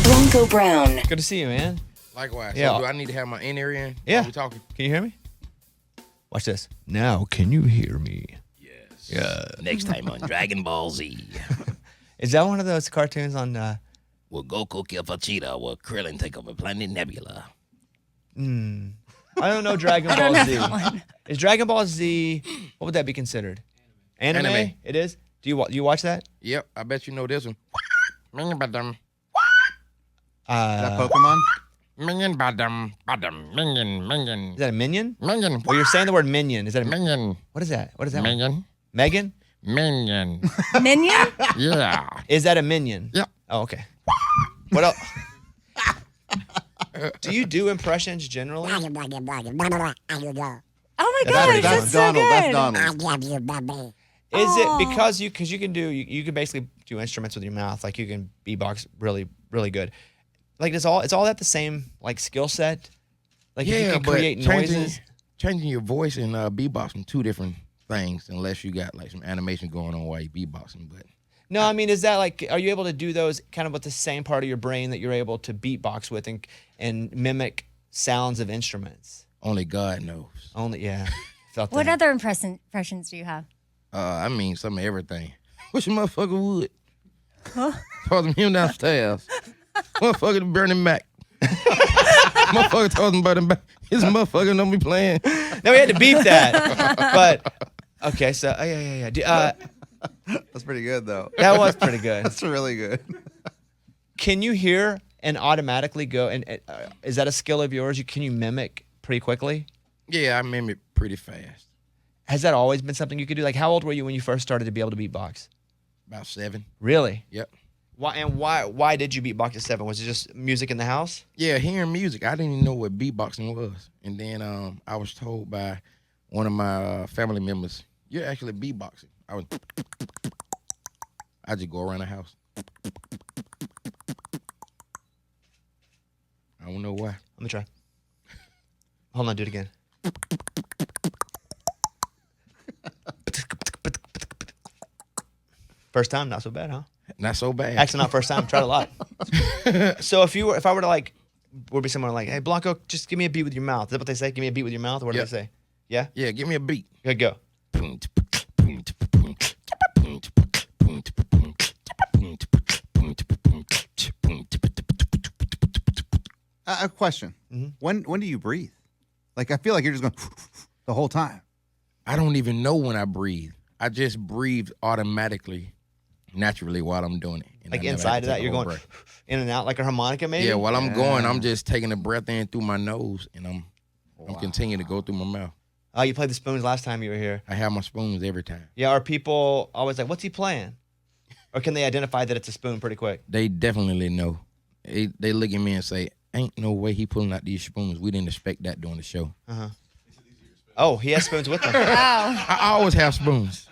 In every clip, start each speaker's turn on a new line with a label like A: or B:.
A: Blanco Brown.
B: Good to see you, man.
C: Likewise.
B: Yeah.
C: So do I need to have my in-ear in?
B: Yeah.
C: Are we talking?
B: Can you hear me? Watch this. Now, can you hear me?
C: Yes.
B: Yeah.
C: Next time on Dragon Ball Z.
B: Is that one of those cartoons on?
C: Will Goku kill Vegeta? Will Krillin take over Planet Nebula?
B: I don't know Dragon Ball Z. Is Dragon Ball Z? What would that be considered? Anime. It is. Do you watch that?
C: Yep. I bet you know this one. Minion badum.
D: Is that Pokemon?
C: Minion badum. Badum. Minion.
B: Is that a minion?
C: Minion.
B: Well, you're saying the word minion. Is that a
C: Minion.
B: What is that? What is that?
C: Minion.
B: Megan?
C: Minion.
E: Minion?
C: Yeah.
B: Is that a minion?
C: Yep.
B: Oh, okay. What else? Do you do impressions generally?
E: Oh my gosh,
D: That's
E: that's so
D: Donald.
E: good.
D: That's Donald.
B: Is it because you can basically do instruments with your mouth, like you can beatbox really, really good. Like it's all that the same like skill set? Like if you can create noises.
C: Changing your voice and beatboxing, two different things, unless you got like some animation going on while you beatboxing. But
B: No, I mean, is that like, are you able to do those kind of with the same part of your brain that you're able to beatbox with and mimic sounds of instruments?
C: only God knows.
B: Only, yeah. Felt
E: What
B: that.
E: other impressions do you have?
C: I mean, some of everything. Wish a motherfucker would. Told him downstairs. Motherfucker Bernie Mac. Motherfucker told him about him. His motherfucker don't be playing.
B: No, we had to beep that. But, okay, so, yeah.
D: That's pretty good, though.
B: That was pretty good.
D: That's really good.
B: Can you hear and automatically go, and is that a skill of yours? Can you mimic pretty quickly?
C: Yeah, I mimic pretty fast.
B: Has that always been something you could do? Like, how old were you when you first started to be able to beatbox?
C: About 7.
B: Really?
C: Yep.
B: Why did you beatbox at 7? Was it just music in the house?
C: Yeah, hearing music. I didn't even know what beatboxing was. And then I was told by one of my family members, you're actually beatboxing. I just go around the house. I don't know why.
B: Let me try. Hold on, do it again. First time, not so bad, huh?
C: Not so bad.
B: Actually, not first time. Tried a lot. So if I were to like, would be someone like, hey Blanco, just give me a beat with your mouth. Is that what they say? Give me a beat with your mouth. Or what do
C: Yep.
B: they say? Yeah.
C: Yeah, give me a beat.
B: Good, go.
D: A question.
B: Mm-hmm.
D: When do you breathe? Like, I feel like you're just going the whole time.
C: I don't even know when I breathe. I just breathe automatically, naturally while I'm doing it. And
B: Like
C: I never
B: inside
C: have
B: of
C: to
B: that,
C: take a
B: you're
C: whole
B: going
C: breath.
B: in and out like a harmonica, maybe.
C: Yeah, while I'm going, I'm just taking a breath in through my nose, and I'm
D: Wow.
C: continuing to go through my mouth.
B: Oh, you played the spoons last time you were here.
C: I have my spoons every time.
B: Yeah. Are people always like, what's he playing? Or can they identify that it's a spoon pretty quick?
C: They definitely know. They look at me and say, ain't no way he pulling out these spoons. We didn't expect that during the show.
B: Oh, he has spoons with him.
E: Wow.
C: I always have spoons.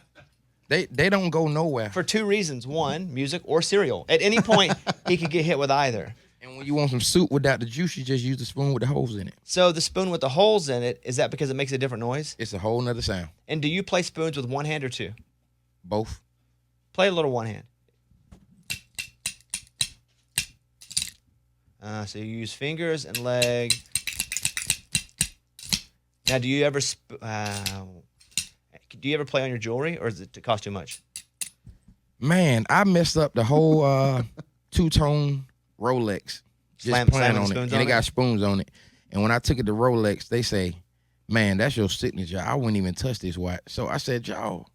C: They don't go nowhere.
B: For 2 reasons. 1, music or cereal. At any point, he could get hit with either.
C: And when you want some soup without the juice, you just use the spoon with the holes in it.
B: So the spoon with the holes in it, is that because it makes a different noise?
C: It's a whole nother sound.
B: And do you play spoons with 1 hand or 2?
C: Both.
B: Play a little 1 hand. So you use fingers and leg. Now, do you ever play on your jewelry, or does it cost too much?
C: Man, I messed up the whole two-tone Rolex. Just playing on it. And it got spoons on it. And when I took it to Rolex, they say, man, that's your signature. I wouldn't even touch this watch. So I said, y'all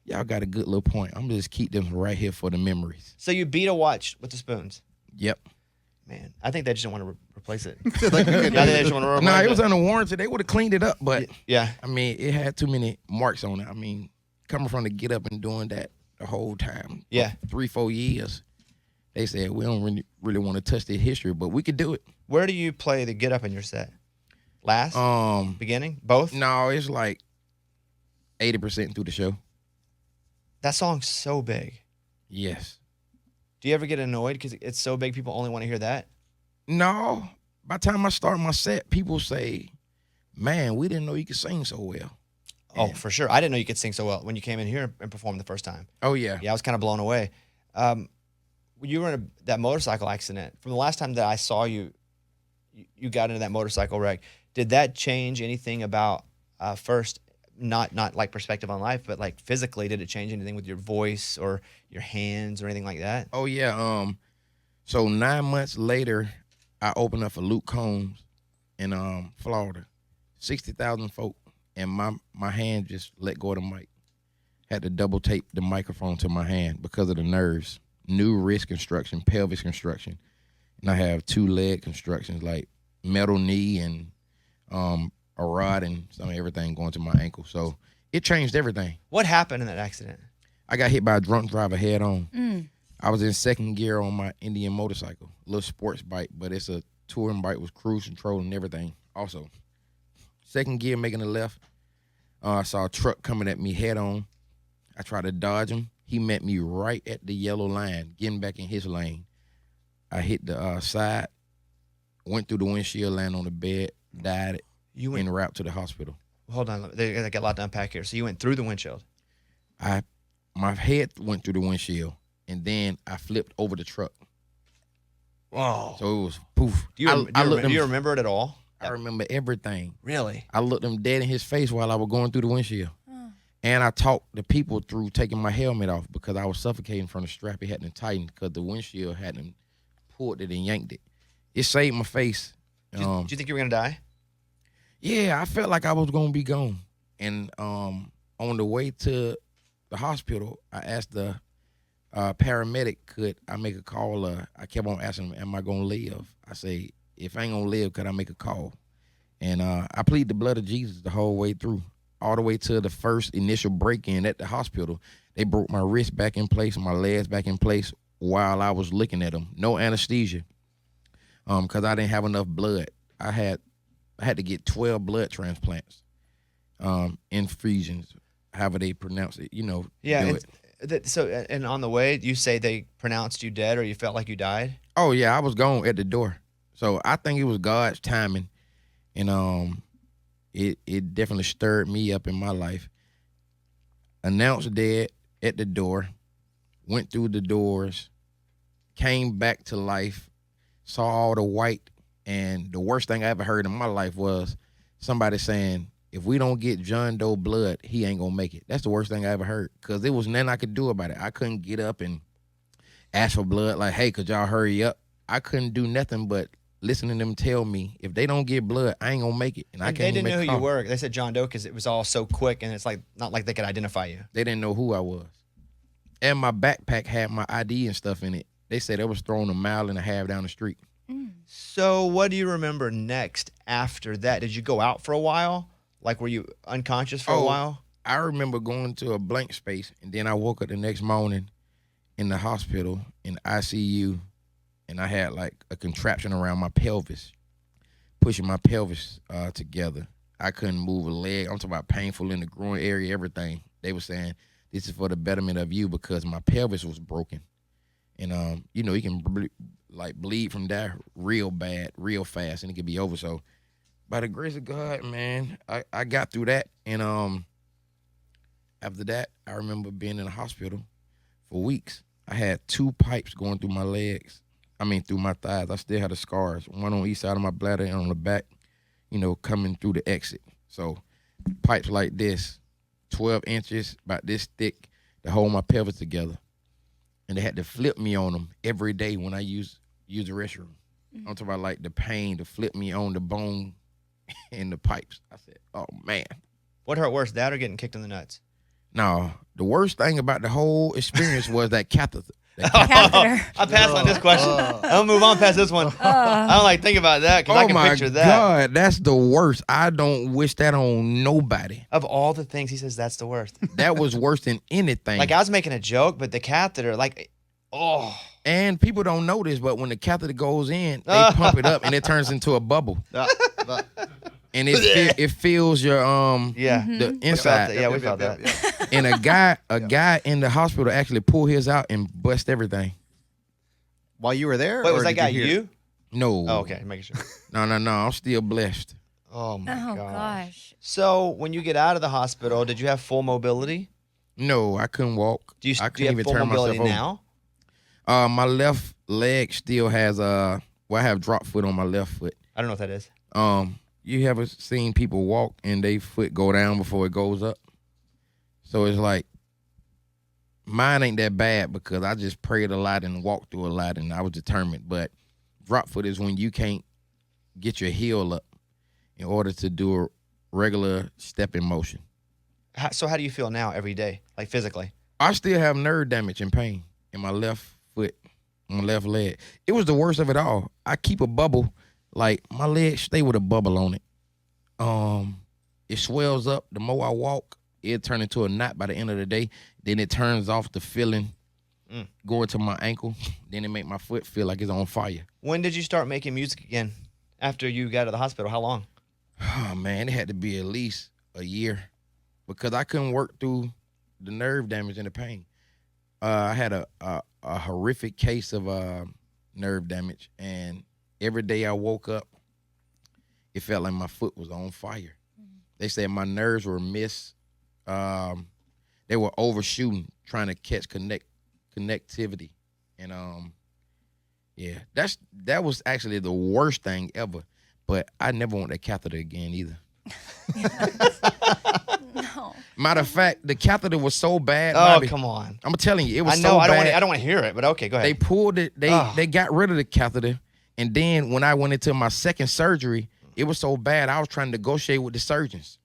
C: got a good little point. I'm going to just keep them right here for the memories.
B: So you beat a watch with the spoons.
C: Yep.
B: Man, I think they just want to replace it.
D: Like, you could-
B: I think they just want to replace
C: No,
B: it.
C: it was under warranty. They would have cleaned it up, but
B: Yeah.
C: I mean, it had too many marks on it. I mean, coming from the get up and doing that the whole time.
B: Yeah.
C: 3-4 years. They said we don't really want to touch the history, but we could do it.
B: Where do you play the get up in your set? Last? Beginning? Both?
C: No, it's like 80% through the show.
B: That song's so big.
C: Yes.
B: Do you ever get annoyed because it's so big people only want to hear that?
C: No. By the time I start my set, people say, man, we didn't know you could sing so well.
B: Oh, for sure. I didn't know you could sing so well when you came in here and performed the first time.
C: Oh, yeah.
B: Yeah, I was kind of blown away. you were in that motorcycle accident. From the last time that I saw you, you got into that motorcycle wreck. Did that change anything about first, not like perspective on life, but like physically, did it change anything with your voice or your hands or anything like that?
C: Oh yeah. So 9 months later, I opened up for Luke Combs in Florida. 60,000 folk, and my hand just let go of the mic. Had to double tape the microphone to my hand because of the nerves. New wrist construction, pelvis construction, and I have 2 leg constructions, like metal knee and a rod and some everything going to my ankle. So it changed everything.
B: What happened in that accident?
C: I got hit by a drunk driver head on. I was in second gear on my Indian motorcycle, a little sports bike, but it's a touring bike with cruise control and everything. Also, second gear making a left. I saw a truck coming at me head on. I tried to dodge him. He met me right at the yellow line, getting back in his lane. I hit the side, went through the windshield, landed on the bed, died en route to the hospital.
B: Hold on, I got a lot to unpack here. So you went through the windshield.
C: My head went through the windshield, and then I flipped over the truck.
B: Whoa.
C: So it was poof.
B: Do you remember it at all?
C: I remember everything.
B: Really?
C: I looked him dead in his face while I was going through the windshield. And I talked the people through taking my helmet off because I was suffocating from the strap. It hadn't tightened because the windshield hadn't pulled it and yanked it. It saved my face.
B: Did you think you were going to die?
C: Yeah, I felt like I was going to be gone. And on the way to the hospital, I asked the paramedic, could I make a call? I kept on asking him, am I going to live? I say, if I ain't going to live, could I make a call? And I plead the blood of Jesus the whole way through. All the way to the first initial break-in at the hospital. They broke my wrist back in place, my legs back in place while I was looking at them. No anesthesia, because I didn't have enough blood. I had to get 12 blood transplants, infusions, however they pronounce it.
B: Yeah. So, and on the way, you say they pronounced you dead, or you felt like you died?
C: Oh yeah, I was gone at the door. So I think it was God's timing, and It definitely stirred me up in my life. Announced dead at the door, went through the doors, came back to life, saw all the white, and the worst thing I ever heard in my life was somebody saying, if we don't get John Doe blood, he ain't gonna make it. That's the worst thing I ever heard, because there was nothing I could do about it. I couldn't get up and ask for blood, like, hey, could y'all hurry up? I couldn't do nothing but listening to them tell me, if they don't get blood, I ain't gonna make it. And I can't.
B: They didn't know who
C: you
B: were. They said John Doe because it was all so quick, and it's like not like they could identify you.
C: They didn't know who I was. And my backpack had my ID and stuff in it. They said it was thrown 1.5 miles down the street.
B: So what do you remember next after that? Did you go out for a while? Like, were you unconscious for a while?
C: I remember going to a blank space, and then I woke up the next morning in the hospital in ICU. And I had like a contraption around my pelvis, pushing my pelvis together. I couldn't move a leg. I'm talking about painful in the groin area, everything. They were saying, this is for the betterment of you because my pelvis was broken. And, you can bleed from there real bad, real fast, and it could be over. So by the grace of God, man, I got through that. And after that, I remember being in the hospital for weeks. I had 2 pipes going through my legs. Through my thighs. I still had the scars, one on each side of my bladder and on the back, coming through the exit. So pipes like this, 12 inches, about this thick, to hold my pelvis together. And they had to flip me on them every day when I use the restroom. I'm talking about like the pain to flip me on the bone and the pipes. I said, oh, man.
B: What hurt worse, that or getting kicked in the nuts?
C: No, the worst thing about the whole experience was that catheter.
E: Catheter.
B: I passed on this question. I'll move on past this one. I don't think about that because I can picture that.
C: Oh my God, that's the worst. I don't wish that on nobody.
B: Of all the things, he says that's the worst.
C: That was worse than anything.
B: Like, I was making a joke, but the catheter,
C: And people don't know this, but when the catheter goes in, they pump it up and it turns into a bubble. And it fills your the inside.
B: We felt that.
C: And a guy in the hospital actually pulled his out and bust everything.
D: While you were there?
B: Wait, was that guy you?
C: No.
B: Oh, okay, making sure.
C: No. I'm still blessed.
B: Oh my
E: gosh.
B: So when you get out of the hospital, did you have full mobility?
C: No, I couldn't walk.
B: Do you
C: I couldn't
B: have
C: even
B: full
C: turn
B: mobility
C: myself
B: now?
C: My left leg still has I have drop foot on my left foot.
B: I don't know what that is.
C: You ever seen people walk and they foot go down before it goes up? So it's like mine ain't that bad because I just prayed a lot and walked through a lot and I was determined. But drop foot is when you can't get your heel up in order to do a regular stepping motion.
B: So how do you feel now every day, like physically?
C: I still have nerve damage and pain in my left foot, my left leg. It was the worst of it all. I keep a bubble, like my leg stay with a bubble on it. It swells up. The more I walk, it turn into a knot by the end of the day. Then it turns off the feeling going to my ankle. Then it make my foot feel like it's on fire.
B: When did you start making music again? After you got out of the hospital, how long?
C: Oh man, it had to be at least a year because I couldn't work through the nerve damage and the pain. I had a horrific case of nerve damage, and every day I woke up, it felt like my foot was on fire. They said my nerves were they were overshooting, trying to catch connectivity, and yeah, that was actually the worst thing ever. But I never want that catheter again either.
E: No.
C: Matter of fact, the catheter was so bad.
B: Oh,
C: Bobby,
B: come on.
C: I'm telling you, it was
B: I know.
C: so
B: I
C: bad.
B: don't want to hear it, but okay, go ahead.
C: They pulled it. They got rid of the catheter, and then when I went into my second surgery, it was so bad. I was trying to negotiate with the surgeons.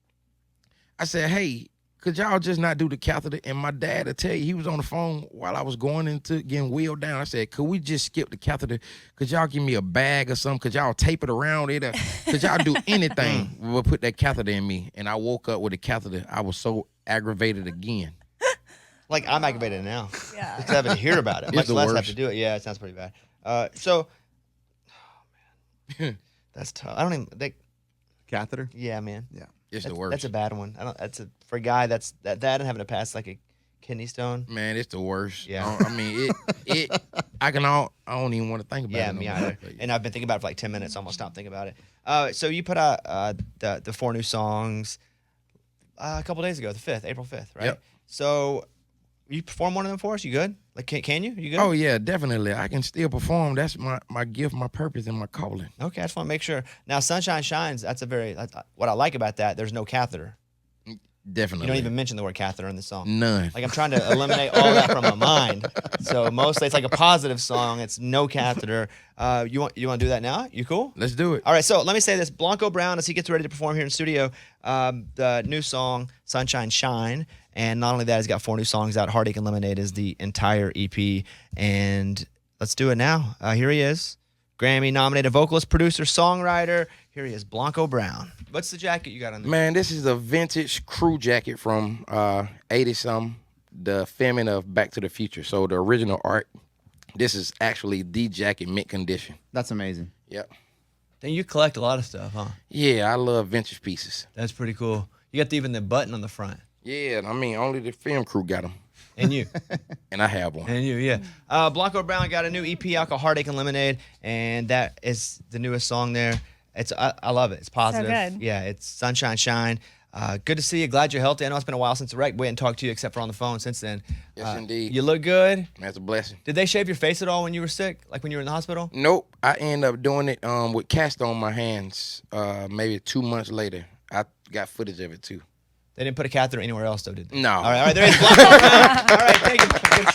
C: I said, "Hey, could y'all just not do the catheter?" And my dad, I tell you, he was on the phone while I was going into getting wheeled down. I said, "Could we just skip the catheter? Could y'all give me a bag or something? Could y'all tape it around it? Could y'all do anything? We'll put that catheter in me." And I woke up with a catheter. I was so aggravated again.
B: Like, I'm aggravated now.
E: Yeah.
B: Just having to hear about it.
C: It's
B: Much
C: the
B: less have
C: worst.
B: to do it. Yeah, it sounds pretty bad. Oh man, that's tough. I don't even.
D: Catheter?
B: Yeah, man.
D: Yeah.
C: It's the worst.
B: That's a bad one. For a guy that and having to pass like a kidney stone.
C: Man, it's the worst.
B: Yeah.
C: I mean, I don't even want to think about it.
B: Yeah,
C: no
B: me
C: more.
B: either. And I've been thinking about it for like 10 minutes. Almost stopped thinking about it. So you put out the 4 new songs a couple days ago, the 5th, April 5th, right?
C: Yep.
B: So you perform one of them for us? You good? Like, can you? You good?
C: Oh yeah, definitely. I can still perform. That's my gift, my purpose, and my calling.
B: Okay, I just want to make sure. Now, Sunshine Shines, that's what I like about that, there's no catheter.
C: Definitely.
B: You don't even mention the word catheter in the song.
C: None.
B: Like, I'm trying to eliminate all that from my mind. So mostly it's like a positive song. It's no catheter. You want to do that now? You cool?
C: Let's do it.
B: All right, so let me say this. Blanco Brown, as he gets ready to perform here in studio, the new song, Sunshine Shine, and not only that, he's got 4 new songs out. Heartache and Lemonade is the entire EP, and let's do it now. Here he is, Grammy-nominated vocalist, producer, songwriter. Here he is, Blanco Brown. What's the jacket you got on there?
C: Man, this is a vintage crew jacket from 80-something, the filming of Back to the Future. So the original art, this is actually the jacket, mint condition.
D: That's amazing.
C: Yep.
B: Then you collect a lot of stuff, huh?
C: Yeah, I love vintage pieces.
B: That's pretty cool. You got even the button on the front.
C: Yeah, I mean, only the film crew got them.
B: And you.
C: And I have one.
B: And you, yeah. Blanco Brown got a new EP out called Heartache and Lemonade, and that is the newest song there. I love it. It's positive.
E: good.
B: Yeah, it's Sunshine Shine. Good to see you. Glad you're healthy. I know it's been a while since the wreck. We hadn't talked to you except for on the phone since then.
C: Yes, indeed.
B: You look good.
C: That's a blessing.
B: Did they shave your face at all when you were sick? Like when you were in the hospital?
C: Nope. I ended up doing it with cast on my hands maybe 2 months later. I got footage of it, too.
B: They didn't put a catheter anywhere else, though, did they?
C: No.
B: All right, there is Blanco Brown. All right, thank you. Good